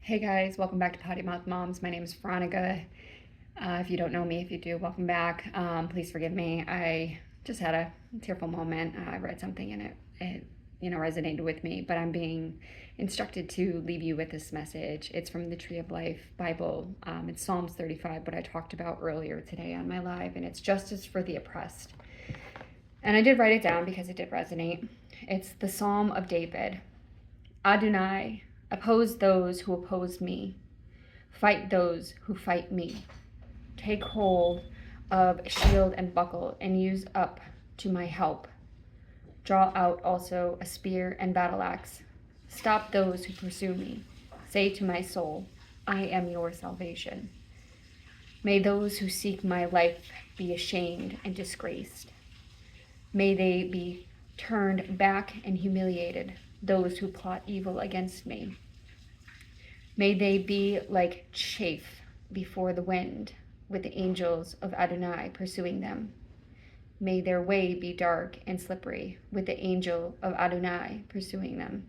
Hey guys, welcome back to Potty Mouth Moms. My name is Veronica. If you don't know me, if you do, welcome back. Please forgive me. I just had a tearful moment. I read something and it resonated with me, but I'm being instructed to leave you with this message. It's from the Tree of Life Bible. It's Psalms 35, what I talked about earlier today on my live, and it's justice for the oppressed. And I did write it down because it did resonate. It's the Psalm of David. Adonai, oppose those who oppose me. Fight those who fight me. Take hold of shield and buckle and use up to my help. Draw out also a spear and battle axe. Stop those who pursue me. Say to my soul, I am your salvation. May those who seek my life be ashamed and disgraced. May they be turned back and humiliated, those who plot evil against me. May they be like chaff before the wind, with the angels of Adonai pursuing them. May their way be dark and slippery, with the angel of Adonai pursuing them.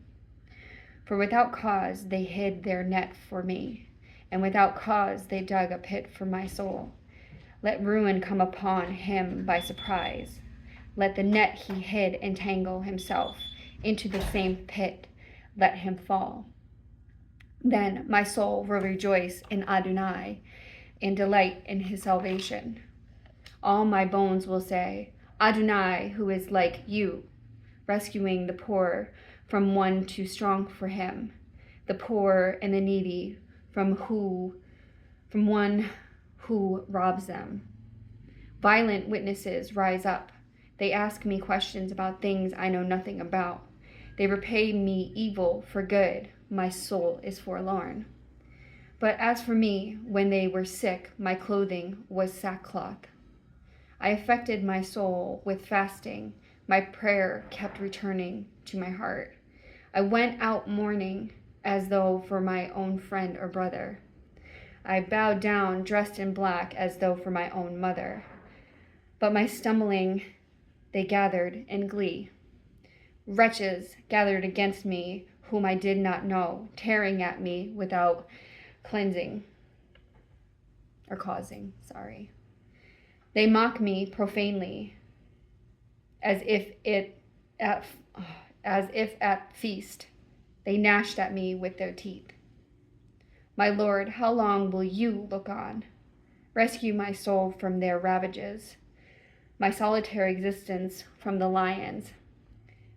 For without cause they hid their net for me, and without cause they dug a pit for my soul. Let ruin come upon him by surprise. Let the net he hid entangle himself into the same pit. Let him fall. Then my soul will rejoice in Adonai and delight in his salvation. All my bones will say, Adonai, who is like you, rescuing the poor from one too strong for him, the poor and the needy from one who robs them. Violent witnesses rise up. They ask me questions about things I know nothing about. They repay me evil for good. My soul is forlorn. But as for me, when they were sick, my clothing was sackcloth. I affected my soul with fasting. My prayer kept returning to my heart. I went out mourning as though for my own friend or brother. I bowed down dressed in black as though for my own mother. But my stumbling they gathered in glee. Wretches gathered against me whom I did not know, tearing at me without causing. They mock me profanely, as if at feast. They gnashed at me with their teeth. My Lord, how long will you look on? Rescue my soul from their ravages, my solitary existence from the lions.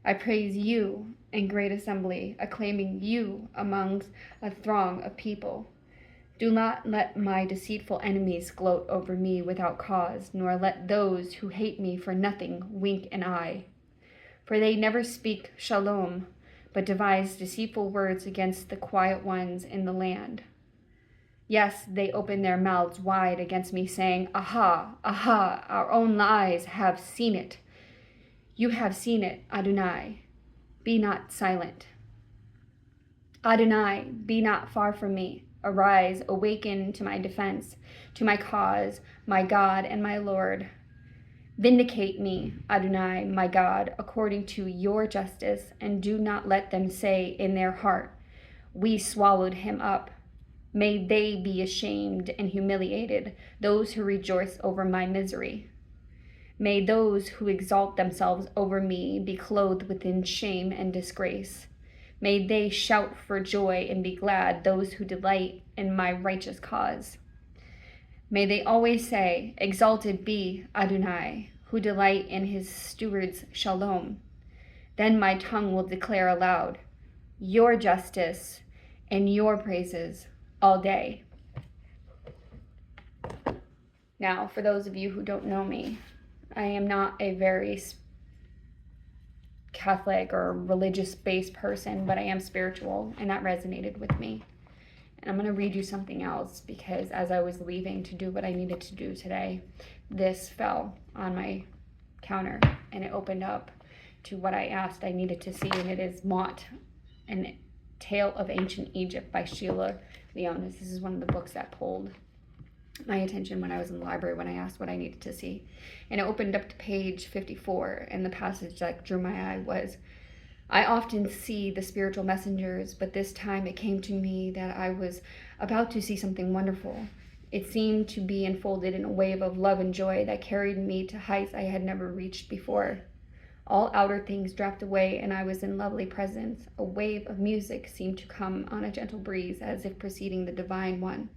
I praise you in great assembly, acclaiming you amongst a throng of people. Do not let my deceitful enemies gloat over me without cause, nor let those who hate me for nothing wink an eye. For they never speak shalom, but devise deceitful words against the quiet ones in the land. Yes, they open their mouths wide against me, saying, Aha, aha, our own eyes have seen it. You have seen it, Adonai. Be not silent. Adonai, be not far from me. Arise, awaken to my defense, to my cause, my God and my Lord. Vindicate me, Adonai, my God, according to your justice, and do not let them say in their heart, We swallowed him up. May they be ashamed and humiliated, those who rejoice over my misery. May those who exalt themselves over me be clothed within shame and disgrace. May they shout for joy and be glad, those who delight in my righteous cause. May they always say, Exalted be Adonai, who delight in his stewards' shalom. Then my tongue will declare aloud your justice and your praises all day. Now, for those of you who don't know me, I am not a very Catholic or religious-based person, but I am spiritual, and that resonated with me. And I'm going to read you something else, because as I was leaving to do what I needed to do today, this fell on my counter, and it opened up to what I asked I needed to see, and it is Mott, A Tale of Ancient Egypt by Sheila Leonis. This is one of the books that pulled my attention when I was in the library when I asked what I needed to see. And it opened up to page 54, and the passage that drew my eye was, I often see the spiritual messengers, but this time it came to me that I was about to see something wonderful. It seemed to be enfolded in a wave of love and joy that carried me to heights I had never reached before. All outer things dropped away, and I was in lovely presence. A wave of music seemed to come on a gentle breeze, as if preceding the Divine One.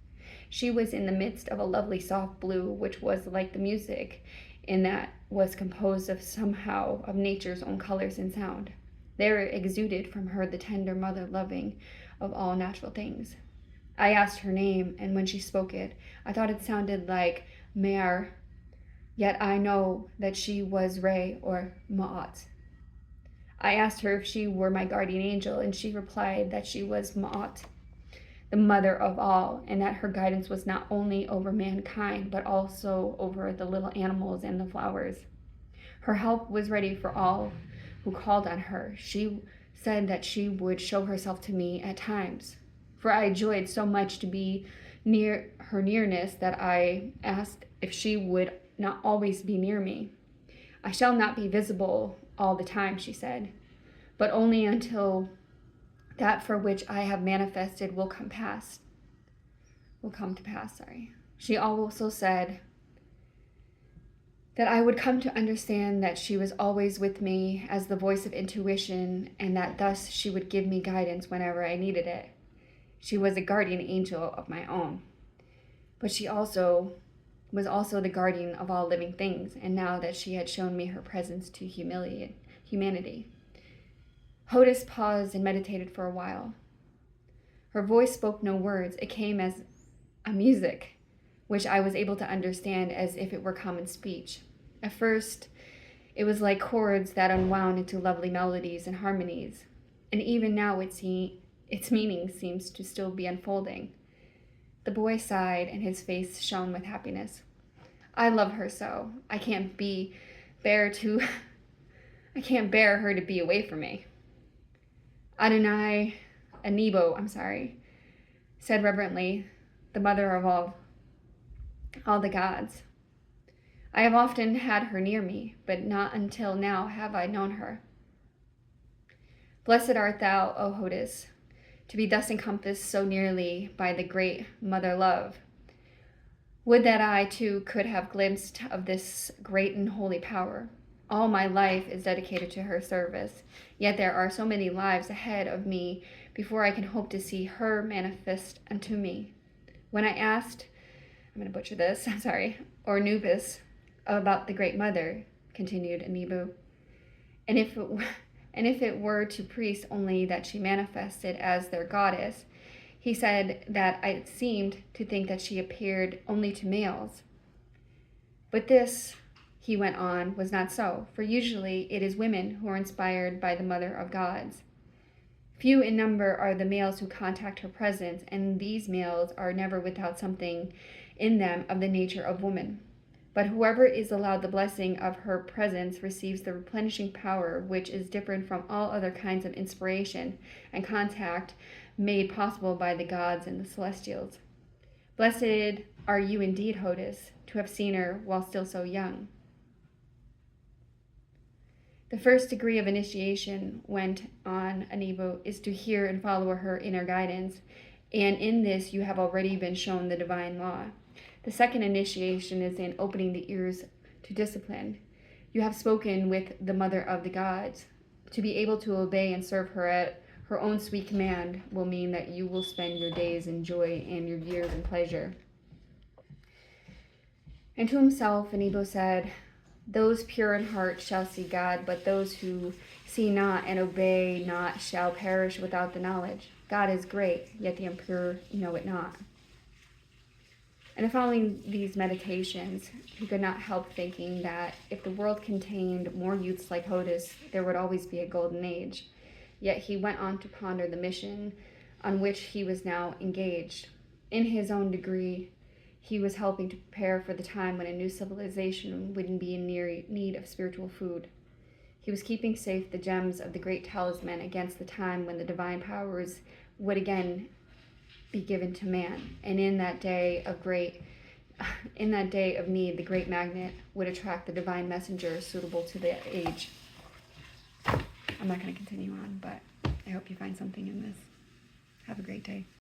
She was in the midst of a lovely soft blue, which was like the music, in that was composed of somehow of nature's own colors and sound. There exuded from her the tender mother loving of all natural things. I asked her name, and when she spoke it, I thought it sounded like Mer, yet I know that she was Re or Ma'at. I asked her if she were my guardian angel, and she replied that she was Ma'at, the mother of all, and that her guidance was not only over mankind, but also over the little animals and the flowers. Her help was ready for all who called on her. She said that she would show herself to me at times, for I enjoyed so much to be near her nearness that I asked if she would not always be near me. I shall not be visible all the time, she said, but only until that for which I have manifested will come to pass. She also said that I would come to understand that she was always with me as the voice of intuition, and that thus she would give me guidance whenever I needed it. She was a guardian angel of my own, but she was also the guardian of all living things, and now that she had shown me her presence to humanity. Hodis paused and meditated for a while. Her voice spoke no words. It came as a music, which I was able to understand as if it were common speech. At first, it was like chords that unwound into lovely melodies and harmonies, and even now its meaning seems to still be unfolding. The boy sighed, and his face shone with happiness. I love her so. I can't bear her to be away from me. Anebo, said reverently, the mother of all the gods. I have often had her near me, but not until now have I known her. Blessed art thou, O Hodis, to be thus encompassed so nearly by the great mother love. Would that I, too, could have glimpsed of this great and holy power. All my life is dedicated to her service, yet there are so many lives ahead of me before I can hope to see her manifest unto me. When I asked, or Nubis, about the Great Mother, continued Anibu, and if it were to priests only that she manifested as their goddess, he said that I seemed to think that she appeared only to males. But this, he went on, was not so, for usually it is women who are inspired by the Mother of Gods. Few in number are the males who contact her presence, and these males are never without something in them of the nature of woman. But whoever is allowed the blessing of her presence receives the replenishing power which is different from all other kinds of inspiration and contact made possible by the gods and the celestials. Blessed are you indeed, Hodis, to have seen her while still so young. The first degree of initiation, went on Anibu, is to hear and follow her inner guidance, and in this you have already been shown the divine law. The second initiation is in opening the ears to discipline. You have spoken with the mother of the gods. To be able to obey and serve her at her own sweet command will mean that you will spend your days in joy and your years in pleasure. And to himself, Anibu said, those pure in heart shall see God, but those who see not and obey not shall perish without the knowledge. God is great, yet the impure know it not. And following these meditations, he could not help thinking that if the world contained more youths like Hodis, there would always be a golden age. Yet he went on to ponder the mission on which he was now engaged. In his own degree, he was helping to prepare for the time when a new civilization would be in need of spiritual food. He was keeping safe the gems of the great talisman against the time when the divine powers would again be given to man, and in that day of need, the great magnet would attract the divine messenger suitable to the age. I'm not going to continue on, but I hope you find something in this. Have a great day.